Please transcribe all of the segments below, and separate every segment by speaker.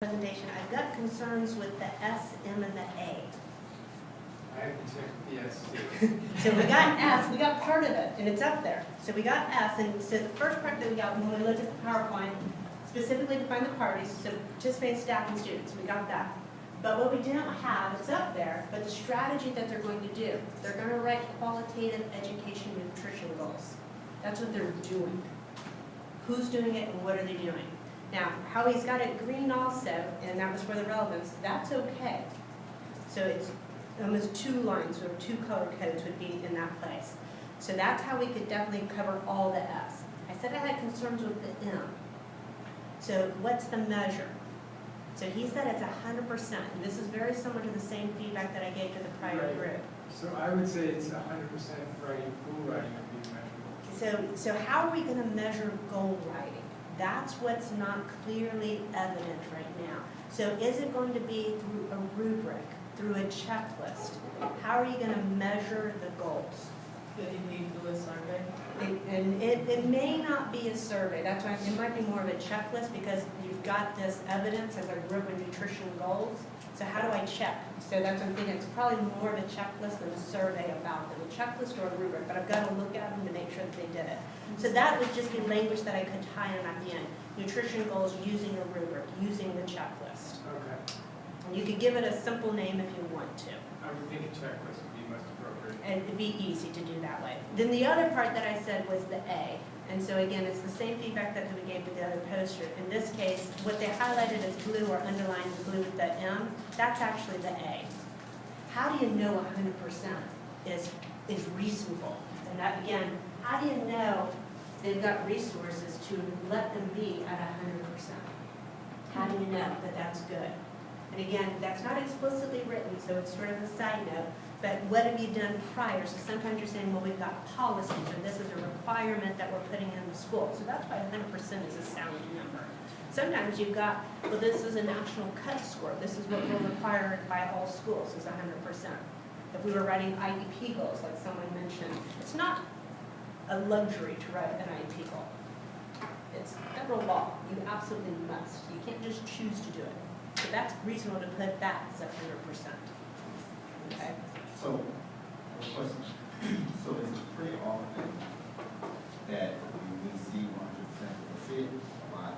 Speaker 1: presentation. I've got concerns with the S, M, and the A.
Speaker 2: I have to check the S too.
Speaker 1: So we got S, we got part of it, and it's up there. So we got S, and so the first part that we got, when we looked at the PowerPoint, specifically defined the parties, so participating staff and students, we got that. But what we didn't have, it's up there, but the strategy that they're going to do. They're going to write qualitative education nutrition goals. That's what they're doing. Who's doing it and what are they doing? Now, Howie's got it green also, and that was for the relevance. That's okay. So it's almost two lines or two color codes would be in that place. So that's how we could definitely cover all the S. I said I had concerns with the M. So what's the measure? So he said it's 100%, and this is very similar to the same feedback that I gave to the prior
Speaker 2: Right.
Speaker 1: group.
Speaker 2: So I would say it's 100% writing, pool writing would be measurable.
Speaker 1: So how are we going to measure goal writing? That's what's not clearly evident right now. So is it going to be through a rubric, through a checklist? How are you going to measure the goals?
Speaker 3: Did he need to do a survey?
Speaker 1: And it may not be a survey. That's why it might be more of a checklist because you've got this evidence of a group of nutrition goals. So how do I check? So that's what I'm thinking. It's probably more of a checklist than a survey about them, a checklist or a rubric. But I've got to look at them to make sure that they did it. So that would just be language that I could tie in at the end. Nutrition goals using a rubric, using the checklist.
Speaker 2: Okay.
Speaker 1: And you could give it a simple name if you want to.
Speaker 2: I would think a checklist would be most appropriate.
Speaker 1: And it'd be easy to do that way. Then the other part that I said was the A. And so again, it's the same feedback that we gave with the other poster. In this case, what they highlighted as blue or underlined in blue with the M, that's actually the A. How do you know 100% is reasonable? And that, again, how do you know they've got resources to let them be at 100%? How do you know that that's good? And again, that's not explicitly written, so it's sort of a side note, but what have you done prior? So sometimes you're saying, well, we've got policies, or this is a requirement that we're putting in the school. So that's why 100% is a sound number. Sometimes you've got, well, this is a national cut score. This is what we're required by all schools is 100%. If we were writing IEP goals, like someone mentioned, it's not a luxury to write an IEP goal. It's federal law. You absolutely must. You can't just choose to do it. So that's reasonable to put that as 100%. Okay?
Speaker 4: So, question. So it's pretty often that we see 100%, we see it a lot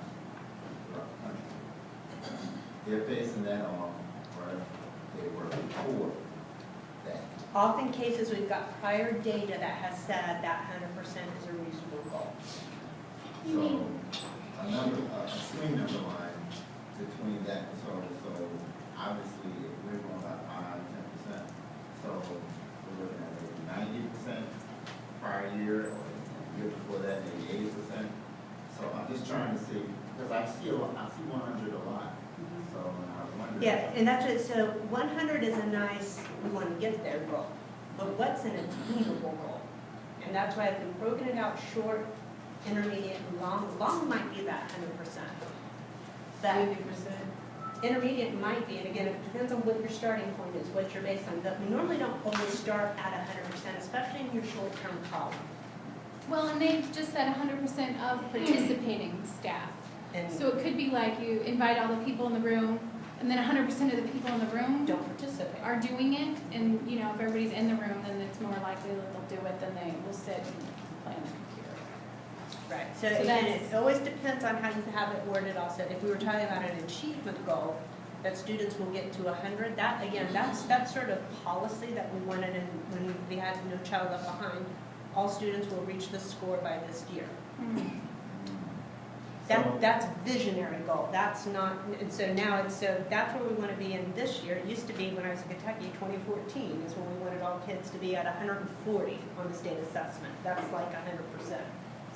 Speaker 4: throughout the country. They're basing that on where they were before that.
Speaker 1: Often cases, we've got prior data that has said that 100% is a reasonable goal.
Speaker 4: So, a swing number line between that, so obviously if we're going about 5-10%, so we're looking at maybe 90% prior year, or the year before that, maybe 80%. So I'm just trying to see, because I see 100 a lot, so I was wondering.
Speaker 1: Yeah, and that's it. So 100 is a nice, we want to get there goal. But what's an attainable goal? And that's why I've been broken it out short, intermediate, and long. Long might be that 100%. But
Speaker 3: 50%?
Speaker 1: intermediate might be, and again, it depends on what your starting point is, what you're based on. But we normally don't always start at 100%, especially in your short-term column.
Speaker 5: Well, and they just said 100% of participating staff.
Speaker 1: And
Speaker 5: So it could be like you invite all the people in the room, and then 100% of the people in the room
Speaker 1: don't participate.
Speaker 5: are doing it. And, you know, if everybody's in the room, then it's more likely that they'll do it than they will sit and play on the computer.
Speaker 1: Right. So
Speaker 5: So
Speaker 1: again,
Speaker 5: that's-
Speaker 1: it always depends on how you have it worded also. If we were talking about an achievement goal, that students will get to 100, that, again, that's sort of policy that we wanted in, when we had No Child Left Behind. All students will reach this score by this year. That's visionary goal. That's not, and so now it's, so that's where we want to be in this year. It used to be when I was in Kentucky, 2014 is when we wanted all kids to be at 140 on the state assessment. That's like 100%.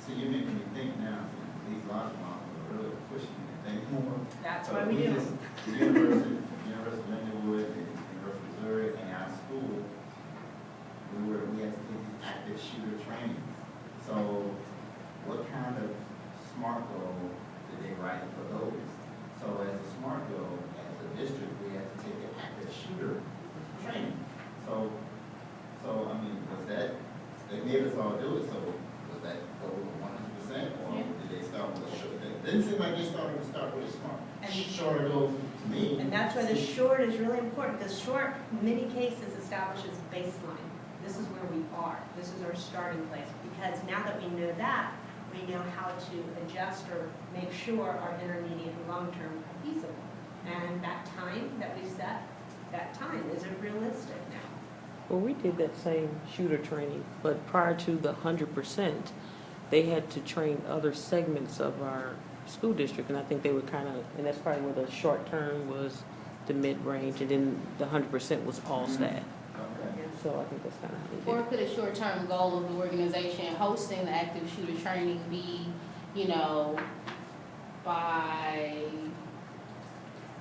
Speaker 4: So you're making me think now, these large models are really pushing me to think more.
Speaker 1: That's
Speaker 4: So
Speaker 1: why we do it.
Speaker 4: The University of Lindenwood, and University of Missouri, and our school, we had to take these active shooter trainings. So what kind of SMART goal did they write for those? So as a SMART goal, as a district, we had to take the active shooter training. So I mean, was that, they made us all do it, so was that goal 100%, or
Speaker 5: Yeah.
Speaker 4: did they start with a shooter? It didn't seem like they started with a SMART.
Speaker 1: And
Speaker 4: short goal to me.
Speaker 1: And that's why the short is really important, because short, in many cases, establishes baseline. This is where we are. This is our starting place. Because now that we know that, we know how to adjust or make sure our intermediate and long-term are feasible. And that time that we set, that time, is it realistic now?
Speaker 6: Well, we did that same shooter training, but prior to the 100%, they had to train other segments of our school district, and I think they were kind of, and that's probably where the short term was the mid-range, and then the 100% was all staff.
Speaker 4: Okay.
Speaker 6: So I think that's kind of how they
Speaker 7: Or
Speaker 6: did it.
Speaker 7: could a short-term goal of the organization hosting the active shooter training be, by,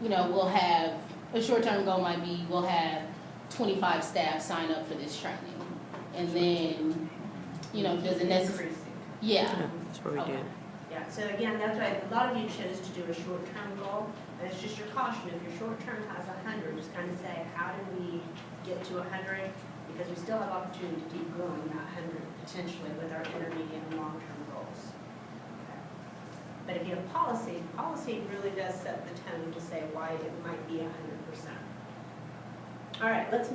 Speaker 7: we'll have, a short-term goal might be, we'll have 25 staff sign up for this training. And then, does it necessarily,
Speaker 1: Increasing.
Speaker 7: yeah.
Speaker 6: Yeah, that's what we
Speaker 1: Okay.
Speaker 6: did.
Speaker 1: Yeah, so again, that's why a lot of you chose to do a short-term goal, and it's just your caution, if your short-term has 100, just kind of say, how do we get to 100? Because we still have opportunity to keep growing that 100 potentially with our intermediate and long-term goals. Okay. But if you have policy, policy really does set the tone to say why it might be 100%. All right, let's move